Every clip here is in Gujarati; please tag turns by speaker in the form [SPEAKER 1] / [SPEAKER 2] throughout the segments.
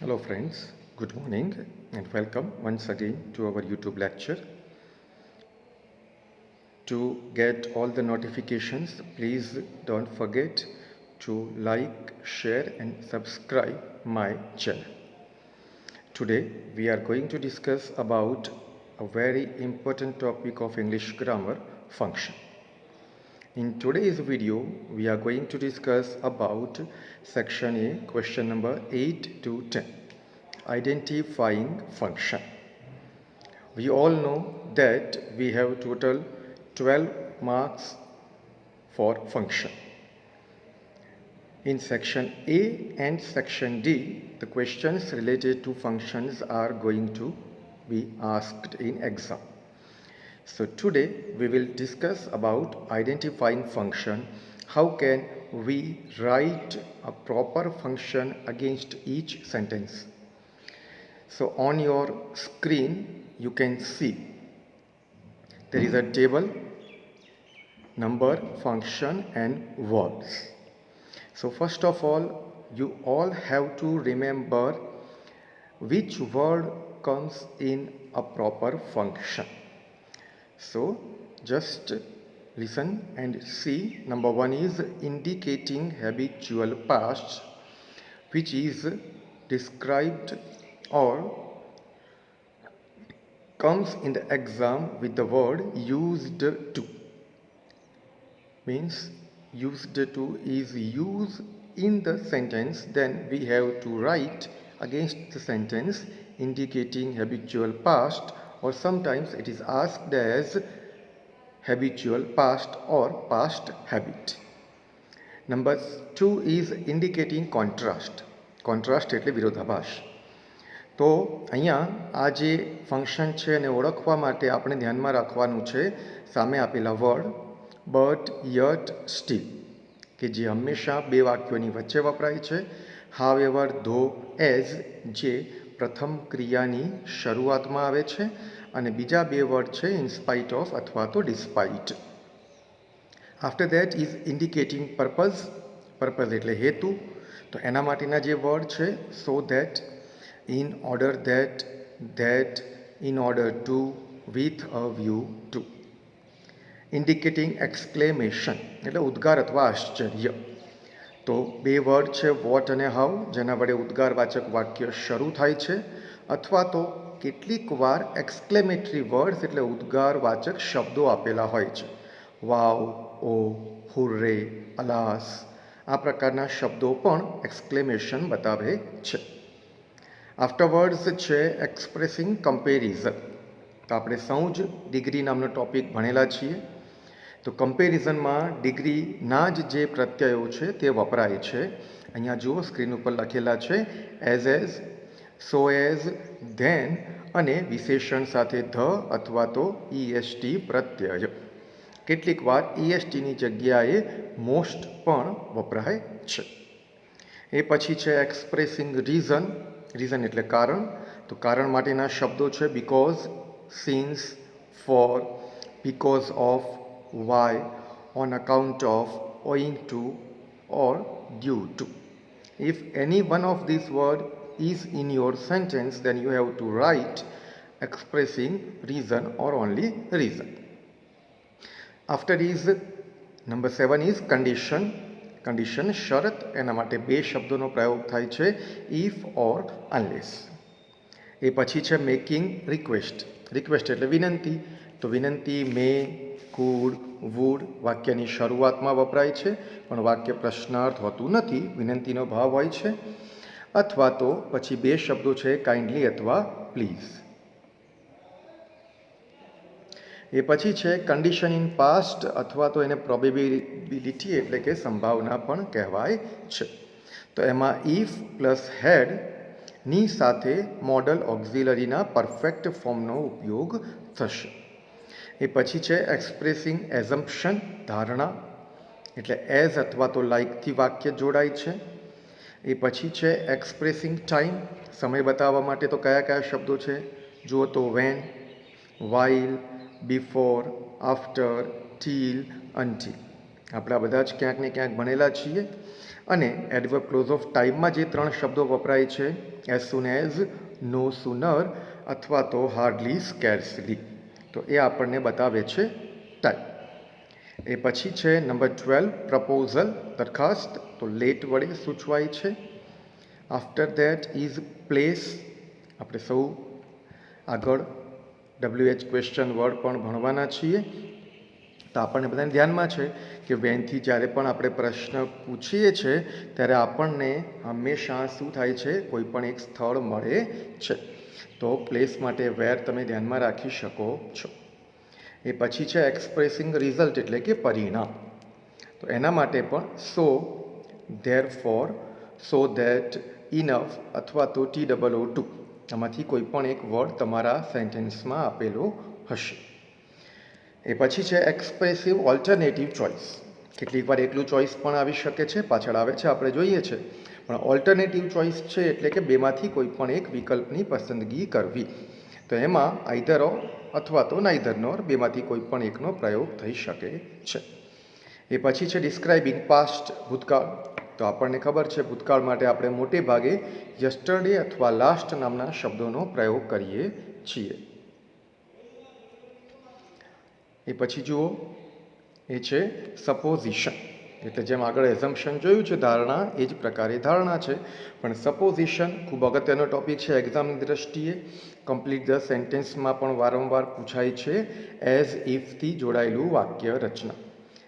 [SPEAKER 1] Hello friends, good morning and welcome once again to our YouTube lecture. To get all the notifications, please don't forget to like, share and subscribe my channel. Today we are going to discuss about a very important topic of English grammar, function. In today's video, we are going to discuss about section A, question number 8 to 10, identifying function. We all know that we have total 12 marks for function. In section A and section D, the questions related to functions are going to be asked in exam. So today we will discuss about identifying function. How can we write a proper function against each sentence? So on your screen you can see there is a table, number, function and words. So first of all, you all have to remember which word comes in a proper function. So just listen and see. Number one is indicating habitual past, which is described or comes in the exam with the word used to. Means used to is used in the sentence, then we have to write against the sentence indicating habitual past, or sometimes it is asked as habitual past or past habit. Number 2 is indicating contrast. Contrast એટલે વિરોધાભાસ. તો અહીંયા આ જે ફંક્શન છે એને ઓળખવા માટે આપણે ધ્યાનમાં રાખવાનું છે સામે આપેલા વર્ડ બટ, યટ, સ્ટીલ, કે જે હંમેશા બે વાક્યોની વચ્ચે વપરાય છે. હાવેવર, ધો, એઝ, જે પ્રથમ ક્રિયાની શરૂઆતમાં આવે છે, અને બીજા બે વર્ડ છે ઇન સ્પાઇટ ઓફ અથવા તો despite. After that is indicating purpose. Purpose એટલે હેતુ. તો એના માટેના જે વર્ડ છે so that, in order that, in order to, with a view to. Indicating exclamation એટલે ઉદ્ગાર અથવા આશ્ચર્ય. તો બે વર્ડ છે વોટ અને હાઉ, જેના વડે ઉદ્ગારવાચક વાક્ય શરૂ થાય છે, અથવા તો કેટલીક વાર એક્સક્લેમેટરી વર્ડ્સ એટલે ઉદ્ગારવાચક શબ્દો આપેલા હોય છે. વાવ, ઓ, હુર્રે, અલાસ, આ પ્રકારના શબ્દો પણ એક્સક્લેમેશન બતાવે છે. આફ્ટરવર્ડ્સ છે એક્સપ્રેસિંગ કમ્પેરિઝન. તો આપણે સૌ જ ડિગ્રી નામનો ટોપિક ભણેલા છીએ. તો કમ્પેરિઝનમાં ડિગ્રીના જે પ્રત્યયો છે તે વપરાય છે. અહીંયા જુઓ સ્ક્રીન ઉપર લખેલા છે એઝ, સો એઝ, ધેન અને વિશેષણ સાથે ધ અથવા તો ઈએસટી પ્રત્યય. કેટલીક વાર ઈએસટીની જગ્યાએ મોસ્ટ પણ વપરાય છે. એ પછી છે એક્સપ્રેસિંગ રીઝન. રીઝન એટલે કારણ. તો કારણ માટેના શબ્દો છે because, since, for, because of, why, on account of, owing to or due to. If any one of these words is in your sentence, then you have to write expressing reason or only reason. After is number 7 is condition. Condition શરત. એના માટે બે શબ્દોનો પ્રયોગ થાય છે ઇફ ઓર અનલેસ. એ પછી છે મેકિંગ રિક્વેસ્ટ. રિક્વેસ્ટ એટલે વિનંતી. તો વિનંતી મે, કુડ, વુડ વાક્યની શરૂઆતમાં વપરાય છે, પણ વાક્ય પ્રશ્નાર્થ હોતું નથી, વિનંતીનો ભાવ હોય છે. અથવા તો પછી બે શબ્દો છે કાઇન્ડલી અથવા પ્લીઝ. એ પછી છે કન્ડિશન ઇન પાસ્ટ, અથવા તો એને પ્રોબેબિલિટી એટલે કે સંભાવના પણ કહેવાય છે. તો એમાં ઇફ પ્લસ હેડની સાથે મોડલ ઓક્ઝિલરીના પરફેક્ટ ફોર્મનો ઉપયોગ થશે. એ પછી છે એક્સપ્રેસિંગ એઝમ્પશન, ધારણા, એટલે એઝ અથવા તો લાઇકથી વાક્ય જોડાય છે. એ પછી છે એક્સપ્રેસિંગ ટાઈમ, સમય બતાવવા માટે તો કયા કયા શબ્દો છે જુઓ તો when, while, before, after, till, until. આપણા બધા જ ક્યાંક ને ક્યાંક ભણેલા છીએ. અને એડવર્બ ક્લોઝ ઓફ ટાઈમમાં જે ત્રણ શબ્દો વપરાય છે એઝ સુન એઝ, નો સુનર અથવા તો હાર્ડલી સ્કેર્સલી, તો એ આપણને બતાવે છે ટાઈમ. એ પછી છે નંબર 12 પ્રપોઝલ, દરખાસ્ત, તો લેટ વડે સૂચવાય છે. આફ્ટર ધેટ ઇઝ પ્લેસ, આપણે સૌ આગળ WH ક્વેશ્ચન વર્ડ પણ ભણવાના છીએ, તો આપણને બધાને ધ્યાનમાં છે કે વેનથી જ્યારે પણ આપણે પ્રશ્ન પૂછીએ છીએ ત્યારે આપણને હંમેશા શું થાય છે, કોઈ પણ એક સ્થળ મળે છે. તો પ્લેસ માટે વેર તમે ધ્યાનમાં રાખી શકો છો. એ પછી છે એક્સપ્રેસિંગ રિઝલ્ટ એટલે કે પરિણામ, તો એના માટે પણ so, therefore, so that, enough અથવા તો TOO2 આમાંથી કોઈ પણ એક વર્ડ તમારા સેન્ટેન્સમાં આપેલો હશે. એ પછી છે એક્સપ્રેસિવ ઓલ્ટરનેટિવ ચોઇસ. કેટલીક વાર એકલું ચોઇસ પણ આવી શકે છે, પાછળ આવે છે આપણે જોઈએ છે, પણ ઓલ્ટરનેટિવ ચોઇસ છે એટલે કે બેમાંથી કોઈ પણ એક વિકલ્પની પસંદગી કરવી. તો એમાં આઈધર ઓર અથવા તો નાઈધર નોર બેમાંથી કોઈ પણ એકનો પ્રયોગ થઈ શકે છે. એ પછી છે ડિસ્ક્રાઇબિંગ પાસ્ટ, ભૂતકાળ, તો આપણને ખબર છે ભૂતકાળ માટે આપણે મોટે ભાગે યસ્ટરડે અથવા લાસ્ટ નામના શબ્દોનો પ્રયોગ કરીએ છીએ. એ પછી જુઓ, એ છે સપોઝિશન, એટલે જેમ આગળ એઝમ્પશન જોયું છે ધારણા, એ જ પ્રકારે ધારણા છે, પણ સપોઝિશન ખૂબ અગત્યનો ટોપિક છે એક્ઝામની દ્રષ્ટિએ. કમ્પ્લીટ ધ સેન્ટેન્સમાં પણ વારંવાર પૂછાય છે એઝ ઇફથી જોડાયેલું વાક્ય રચના.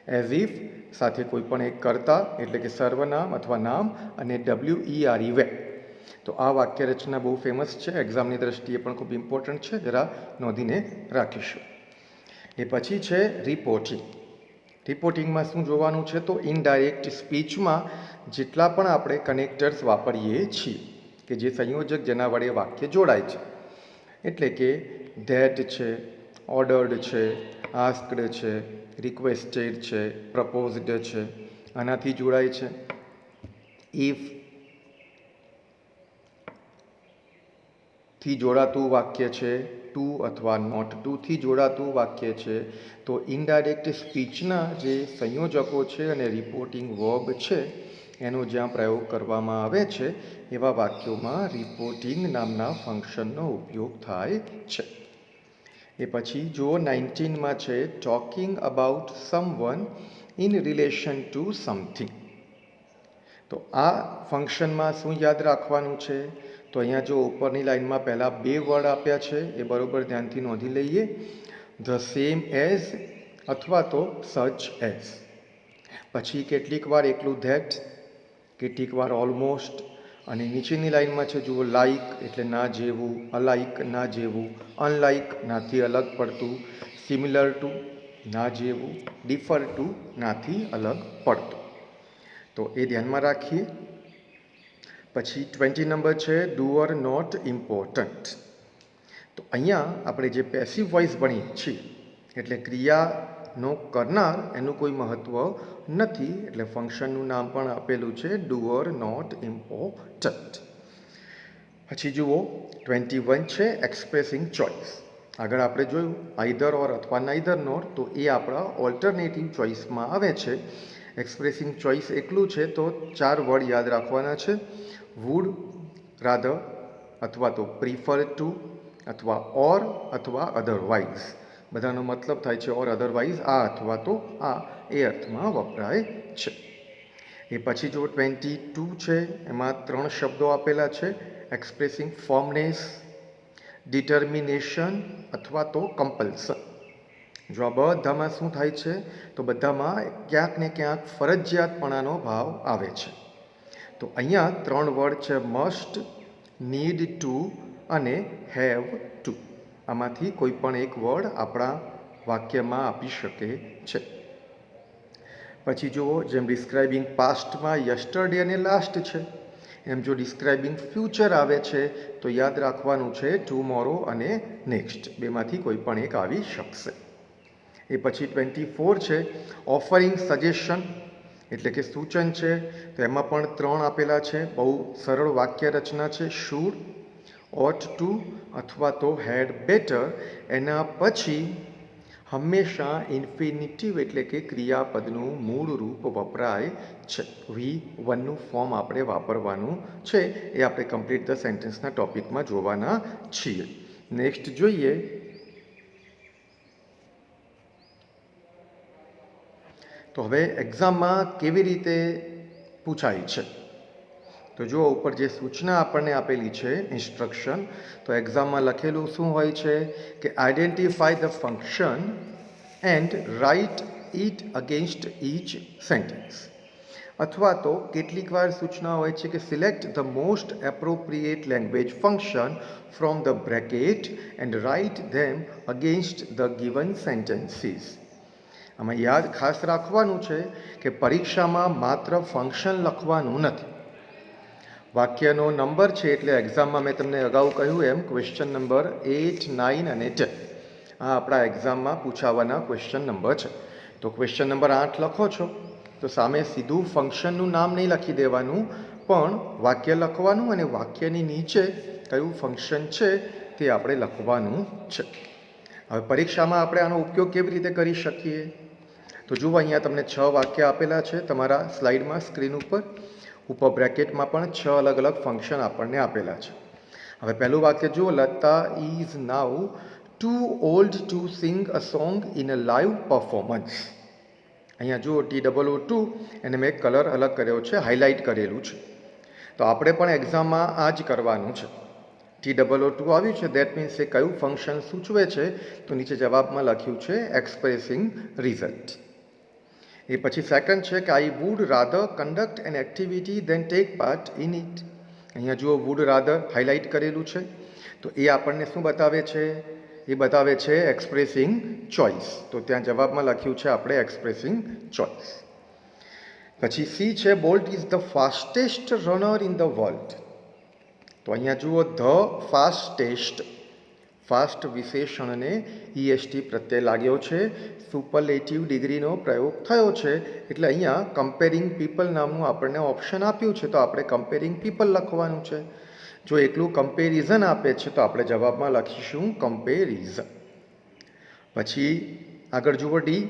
[SPEAKER 1] એઝ ઇફ સાથે કોઈ પણ એક કર્તા એટલે કે સર્વનામ અથવા નામ અને WERE વેર, તો આ વાક્ય રચના બહુ ફેમસ છે, એક્ઝામની દ્રષ્ટિએ પણ ખૂબ ઇમ્પોર્ટન્ટ છે, જરા નોંધીને રાખીશું. એ પછી છે રિપોર્ટિંગ. રિપોર્ટિંગમાં શું જોવાનું છે, તો ઇનડાયરેક્ટ સ્પીચમાં જેટલા પણ આપણે કનેક્ટર્સ વાપરીએ છીએ કે જે સંયોજક જેના વડે વાક્ય જોડાય છે, એટલે કે ધેટ છે, ઓર્ડર્ડ છે, આસ્કડ છે, રિક્વેસ્ટેડ છે, પ્રપોઝડ છે, આનાથી જોડાય છે. ઇફ થી જોડાતું વાક્ય છે, ટુ અથવા નોટ ટુથી જોડાતું વાક્ય છે, તો ઇનડાયરેક્ટ સ્પીચના જે સંયોજકો છે અને રિપોર્ટિંગ વર્બ છે એનો જ્યાં પ્રયોગ કરવામાં આવે છે એવા વાક્યોમાં રિપોર્ટિંગ નામના ફંક્શનનો ઉપયોગ થાય છે. એ પછી જો 19માં છે talking about someone in relation to something, તો આ ફંક્શનમાં શું યાદ રાખવાનું છે, તો અહીંયા જો ઉપરની લાઇનમાં પહેલાં બે વર્ડ આપ્યા છે એ બરાબર ધ્યાનથી નોંધી લઈએ, ધ સેમ એઝ અથવા તો સચ એઝ. પછી કેટલીક વાર એકલું ધેટ, કેટલીક વાર ઓલમોસ્ટ, અને નીચેની લાઇનમાં છે જુઓ લાઇક એટલે ના જેવું, અલાઇક ના જેવું, અનલાઇક નાથી અલગ પડતું, સિમિલર ટુ ના જેવું, ડિફર ટુ નાથી અલગ પડતું, તો એ ધ્યાનમાં રાખીએ. પછી 20 નંબર છે ડુ ઓર નોટ ઇમ્પોર્ટન્ટ. તો અહીંયા આપણે જે પેસિવ વોઇસ ભણીએ છીએ એટલે ક્રિયાનો કરનાર એનું કોઈ મહત્ત્વ નથી, એટલે ફંક્શનનું નામ પણ આપેલું છે ડુ ઓર નોટ ઇમ્પોર્ટન્ટ. પછી જુઓ 21 છે એક્સપ્રેસિંગ ચોઇસ. આગળ આપણે જોયું આઈધર ઓર અથવા નાઈધર નોર, તો એ આપણા ઓલ્ટરનેટિવ ચોઇસમાં આવે છે. એક્સપ્રેસિંગ ચોઇસ એકલું છે તો 4 વર્ડ યાદ રાખવાના છે, વુડ, રાધર અથવા તો પ્રિફર ટુ અથવા ઓર અથવા અધરવાઇઝ. બધાનો મતલબ થાય છે ઓર અધરવાઇઝ, આ અથવા તો આ, એ અર્થમાં વપરાય છે. એ પછી જો 22 છે એમાં 3 શબ્દો આપેલા છે, એક્સપ્રેસિંગ ફર્મનેસ, ડિટર્મિનેશન અથવા તો કમ્પલ્સન. જો આ બધામાં શું થાય છે, તો બધામાં ક્યાંક ને ક્યાંક ફરજિયાતપણાનો ભાવ આવે છે. તો અહીંયા 3 વર્ડ છે મસ્ટ, નીડ ટુ અને હેવ ટુ. આમાંથી કોઈ પણ એક વર્ડ આપણા વાક્યમાં આપી શકે છે. પછી જુઓ જેમ ડિસ્ક્રાઇબિંગ પાસ્ટમાં યસ્ટરડે અને લાસ્ટ છે, એમ જો ડિસ્ક્રાઇબિંગ ફ્યુચર આવે છે તો યાદ રાખવાનું છે ટુમોરો અને નેક્સ્ટ, બેમાંથી કોઈ પણ એક આવી શકશે. એ પછી 24 છે ઓફરિંગ સજેશન એટલે કે સૂચન છે, તો એમાં પણ 3 આપેલા છે, બહુ સરળ વાક્ય રચના છે, શુડ, ઓટ ટુ અથવા તો હેડ બેટર, એના પછી હંમેશા ઇન્ફિનિટિવ એટલે કે ક્રિયાપદનું મૂળ રૂપ વપરાય છે. V1નું ફોર્મ આપણે વાપરવાનું છે. એ આપણે કમ્પ્લીટ ધ સેન્ટેન્સના ટોપિકમાં જોવાના છીએ. નેક્સ્ટ જોઈએ. તો હવે એક્ઝામમાં કેવી રીતે પૂછાય છે. તો જુઓ ઉપર જે સૂચના આપણને આપેલી છે ઇન્સ્ટ્રક્શન, તો એક્ઝામમાં લખેલું શું હોય છે કે identify the function and write it against each sentence. અથવા તો કેટલીક વાર સૂચના હોય છે કે select the most appropriate language function from the bracket and write them against the given sentences. આમાં યાદ ખાસ રાખવાનું છે કે પરીક્ષામાં માત્ર ફંક્શન લખવાનું નથી. વાક્યનો નંબર છે એટલે એક્ઝામમાં મેં તમને અગાઉ કહ્યું એમ ક્વેશ્ચન નંબર 8, 9 અને 10 આ આપણા એક્ઝામમાં પૂછાવાના ક્વેશ્ચન નંબર છે. તો ક્વેશ્ચન નંબર 8 લખો છો તો સામે સીધું ફંક્શનનું નામ નહીં લખી દેવાનું, પણ વાક્ય લખવાનું અને વાક્યની નીચે કયું ફંક્શન છે તે આપણે લખવાનું છે. હવે પરીક્ષામાં આપણે આનો ઉપયોગ કેવી રીતે કરી શકીએ? તો જુઓ, અહીંયા તમને 6 વાક્ય આપેલા છે તમારા સ્લાઇડમાં સ્ક્રીન ઉપર બ્રેકેટમાં પણ 6 અલગ અલગ ફંક્શન આપણને આપેલા છે. હવે પહેલું વાક્ય જુઓ, Lata is now too old to sing a song in a live performance. અહીંયા જુઓ TOO2 એને મેં કલર અલગ કર્યો છે, હાઇલાઇટ કરેલું છે. તો આપણે પણ એક્ઝામમાં આ જ કરવાનું છે. TOO2 આવ્યું છે, દેટ મીન્સ એ કયું ફંક્શન સૂચવે છે? તો નીચે જવાબમાં લખ્યું છે એક્સપ્રેસિંગ રિઝલ્ટ. એ પછી સેકન્ડ છે કે I would rather conduct an activity than take part in it. અહીંયા જુઓ વુડ રાધર હાઇલાઇટ કરેલું છે. તો એ આપણને શું બતાવે છે? એ બતાવે છે એક્સપ્રેસિંગ ચોઇસ. તો ત્યાં જવાબમાં લખ્યું છે આપણે એક્સપ્રેસિંગ ચોઇસ. પછી સી છે bolt is the fastest runner in the world. તો અહીંયા જુઓ ધ ફાસ્ટેસ્ટ, ફાસ્ટ વિશેષણને EST પ્રત્યે લાગ્યો છે, સુપરલેટિવ ડિગ્રીનો પ્રયોગ થયો છે, એટલે અહીંયા કમ્પેરિંગ પીપલ નામનું આપણને ઓપ્શન આપ્યું છે. તો આપણે કમ્પેરિંગ પીપલ લખવાનું છે. જો એકલું કમ્પેરિઝન આપે છે તો આપણે જવાબમાં લખીશું કમ્પેરિઝન. પછી આગળ જુઓ D,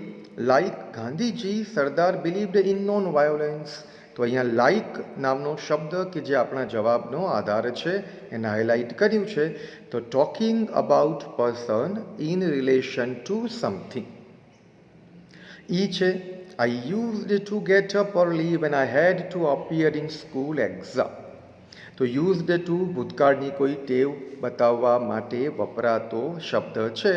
[SPEAKER 1] like Gandhiji Sardar believed in non violence. તો અહીંયા લાઇક નામનો શબ્દ કે જે આપણા જવાબનો આધાર છે એને હાઇલાઇટ કર્યું છે. તો talking about person in relation to something. ઈ છે I used to get up early when I had to appear in school exam. તો યુઝડ ટુ ભૂતકાળની કોઈ ટેવ બતાવવા માટે વપરાતો શબ્દ છે.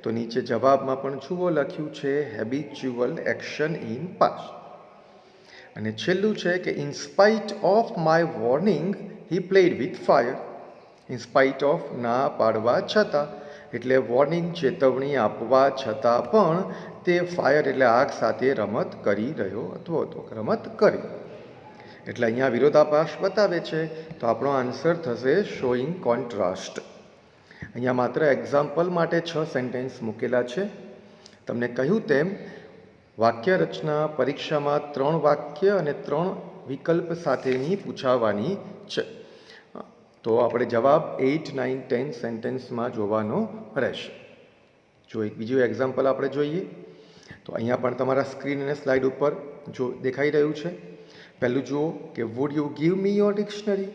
[SPEAKER 1] તો નીચે જવાબમાં પણ જુઓ લખ્યું છે હેબિચ્યુઅલ એક્શન ઇન પાસ્ટ. અને છેલ્લું છે કે in spite of my warning he played with fire. In spite of ના પાડવા છતાં, એટલે વોર્નિંગ ચેતવણી આપવા છતાં પણ તે ફાયર એટલે આગ સાથે રમત કરી રહ્યો હતો. રમત કરી એટલે અહીંયા વિરોધાભાસ બતાવે છે. તો આપણો આન્સર થશે શોઈંગ કોન્ટ્રાસ્ટ. અહીંયા માત્ર એક્ઝામ્પલ માટે 6 સેન્ટેન્સ મૂકેલા છે. તમને કહ્યું તેમ વાક્ય રચના પરીક્ષામાં 3 વાક્ય અને 3 વિકલ્પ સાથેની પૂછાવાની છે. તો આપણે જવાબ 8, 9, 10 સેન્ટેન્સમાં જોવાનો રહેશે. જો એક બીજું એક્ઝામ્પલ આપણે જોઈએ તો અહીંયા પણ તમારા સ્ક્રીન અને સ્લાઇડ ઉપર જો દેખાઈ રહ્યું છે. પહેલું જુઓ કે would you give me your dictionary.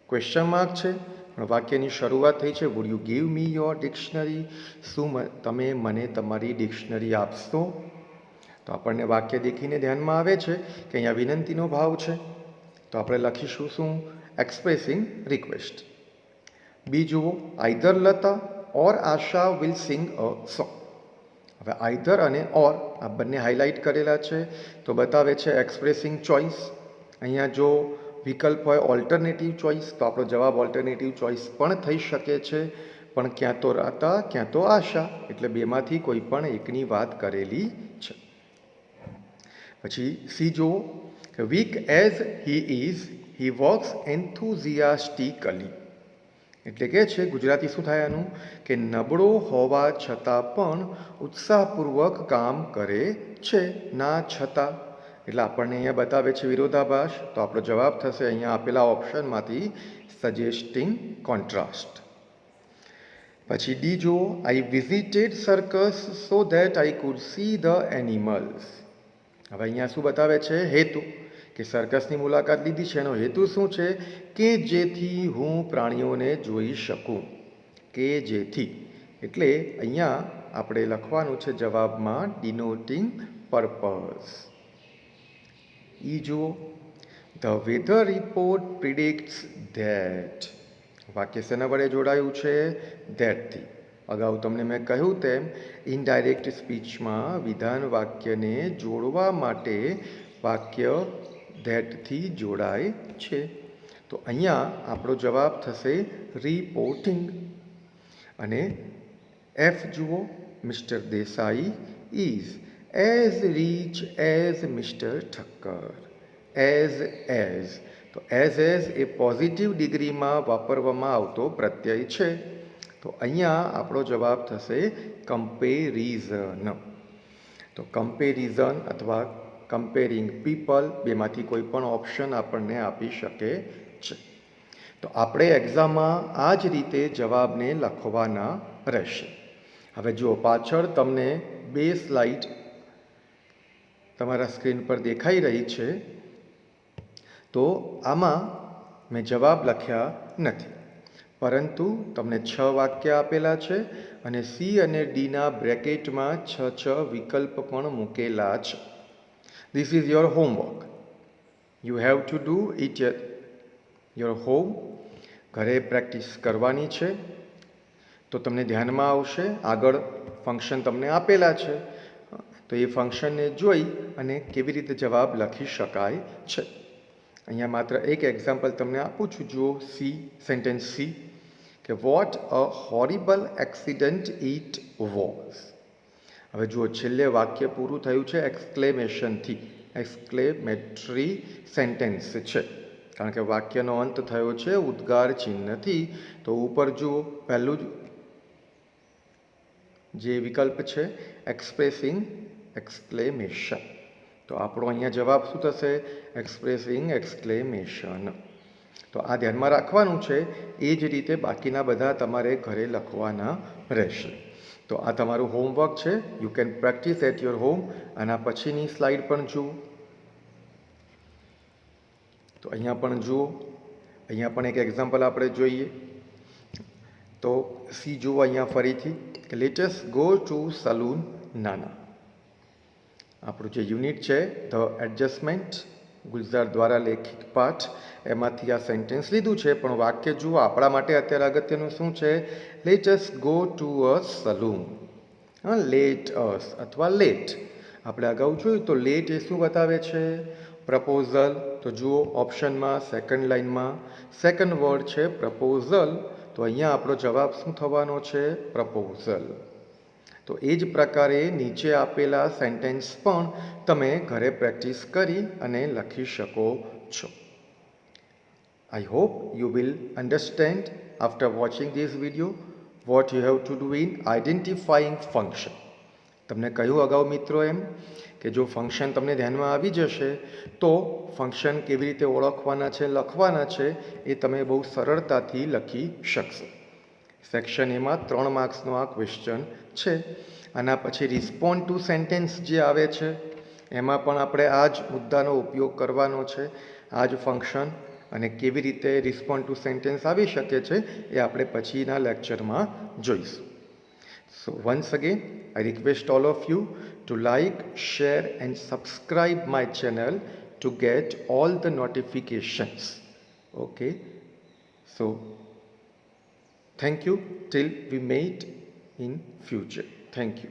[SPEAKER 1] Question mark છે પણ વાક્યની શરૂઆત થઈ છે would you give me your dictionary. શું તમે મને તમારી ડિક્શનરી આપશો? તો આપણને વાક્ય દેખીને ધ્યાનમાં આવે છે કે અહીંયા વિનંતીનો ભાવ છે. તો આપણે લખીશું શું? Expressing request. બી જુઓ, either Lata or Asha will sing a song. હવે આઈધર અને ઓર આ બંને હાઇલાઇટ કરેલા છે તો બતાવે છે એક્સપ્રેસિંગ ચોઇસ. અહીંયા જો વિકલ્પ હોય ઓલ્ટરનેટિવ ચોઇસ તો આપણો જવાબ ઓલ્ટરનેટિવ ચોઇસ પણ થઈ શકે છે, પણ ક્યાં તો લતા ક્યાં તો આશા, એટલે બેમાંથી કોઈ પણ એકની વાત કરેલી છે. પછી સી જુઓ કે weak as he is he works enthusiastically. એટલે કે છે ગુજરાતી શું થાય આનું કે નબળો હોવા છતાં પણ ઉત્સાહપૂર્વક કામ કરે છે, ના છતાં. એટલે આપણને અહીંયા બતાવે છે વિરોધાભાસ. તો આપણો જવાબ થશે અહીંયા આપેલા ઓપ્શનમાંથી સજેસ્ટિંગ કોન્ટ્રાસ્ટ. પછી ડી જુઓ, I visited circus so that I could see the animals. હવે અહીંયા શું બતાવે છે? હેતુ, કે સર્કસની મુલાકાત લીધી છે, એનો હેતુ શું છે? કે જેથી હું પ્રાણીઓને જોઈ શકું. કે જેથી એટલે અહીંયા આપણે લખવાનું છે જવાબમાં ડિનોટિંગ પર્પઝ. ઈ જુઓ, ધ વેધર રિપોર્ટ પ્રિડિક્ટ્સ ધેટ. વાક્ય શેના વડે જોડાયું છે? ધેટથી. અગાઉ તમને મેં કહ્યું તેમ ઇનડાયરેક્ટ સ્પીચમાં વિધાન વાક્યને જોડવા માટે વાક્ય ધેટથી જોડાય છે. તો અહીંયા આપણો જવાબ થશે રિપોર્ટિંગ. અને એફ જુઓ, Mr Desai is as rich as Mr Thakkar. As તો એઝ એ પોઝિટિવ ડિગ્રીમાં વાપરવામાં આવતો પ્રત્યય છે. તો અહીંયા આપણો જવાબ થશે કમ્પેરિઝન. તો કમ્પેરિઝન અથવા કમ્પેરિંગ પીપલ, બેમાંથી કોઈ પણ ઓપ્શન આપણને આપી શકે છે. તો આપણે એક્ઝામમાં આ જ રીતે જવાબને લખવાના રહેશે. હવે જુઓ, પાછળ તમને 2 સ્લાઇડ તમારા સ્ક્રીન પર દેખાઈ રહી છે. તો આમાં મેં જવાબ લખ્યા નથી, પરંતુ તમને 6 વાક્ય આપેલા છે અને સી અને ડીના બ્રેકેટમાં 6 વિકલ્પ પણ મૂકેલા છે. This is your homework. You have to do it your home. ઘરે પ્રેક્ટિસ કરવાની છે. તો તમને ધ્યાનમાં આવશે, આગળ ફંક્શન તમને આપેલા છે, તો એ ફંક્શનને જોઈ અને કેવી રીતે જવાબ લખી શકાય છે. અહીંયા માત્ર એક એક્ઝામ્પલ તમને આપું છું. જુઓ, સી, સેન્ટેન્સ સી, કે what a horrible accident it was. હવે જુઓ, છેલ્લે વાક્ય પૂરું થયું છે એક્સક્લેમેશનથી. એક્સક્લેમેટરી સેન્ટેન્સ છે, કારણ કે વાક્યનો અંત થયો છે ઉદ્ગાર ચિહ્નથી. તો ઉપર જુઓ, પહેલું જે વિકલ્પ છે એક્સપ્રેસિંગ એક્સક્લેમેશન. તો આપણો અહીંયા જવાબ શું થશે? Expressing exclamation. તો આ ધ્યાનમાં રાખવાનું છે. એ જ રીતે બાકીના બધા તમારે ઘરે લખવાના રહેશે. તો આ તમારું હોમવર્ક છે. You can practise at your home. આના પછીની સ્લાઇડ પણ જુઓ. તો અહીંયા પણ જુઓ, અહીંયા પણ એક એક્ઝામ્પલ આપણે જોઈએ. તો સી જુઓ અહીંયા ફરીથી, કે લેટસ ગો ટુ સલૂન નાના. આપણું જે યુનિટ છે ધ એડજસ્ટમેન્ટ, ગુલઝાર દ્વારા લેખિત પાઠ, એમાંથી આ સેન્ટેન્સ લીધું છે. પણ વાક્ય જુઓ, આપણા માટે અત્યારે અગત્યનું શું છે? Lettuce go to a salon. Let us અથવા લેટ. આપણે અગાઉ જોયું તો લેટ એ શું બતાવે છે? પ્રપોઝલ. તો જુઓ, ઓપ્શનમાં સેકન્ડ લાઇનમાં સેકન્ડ વર્ડ છે પ્રપોઝલ. તો અહીંયા આપણો જવાબ શું થવાનો છે? પ્રપોઝલ. તો એ જ પ્રકારે નીચે આપેલા સેન્ટેન્સ પણ તમે ઘરે પ્રેક્ટિસ કરી અને લખી શકો છો. I hope you will understand after watching this video what you have to do in identifying function. તમને કહ્યું અગાઉ મિત્રો એમ કે જો ફંક્શન તમને ધ્યાનમાં આવી જશે તો ફંક્શન કેવી રીતે ઓળખવાના છે, લખવાના છે, એ તમે બહુ સરળતાથી લખી શકશો. સેક્શન એમાં 3 માર્ક્સનો આ ક્વેશ્ચન છે. આના પછી રિસ્પોન્ડ ટુ સેન્ટેન્સ જે આવે છે એમાં પણ આપણે આ જ મુદ્દાનો ઉપયોગ કરવાનો છે. આ જ ફંક્શન અને કેવી રીતે રિસ્પોન્ડ ટુ સેન્ટેન્સ આવી શકે છે એ આપણે પછીના લેક્ચરમાં જોઈશું. So once again, I request all of you to like, share and subscribe my channel to get all the notifications. Okay. So thank you till we meet in future. Thank you.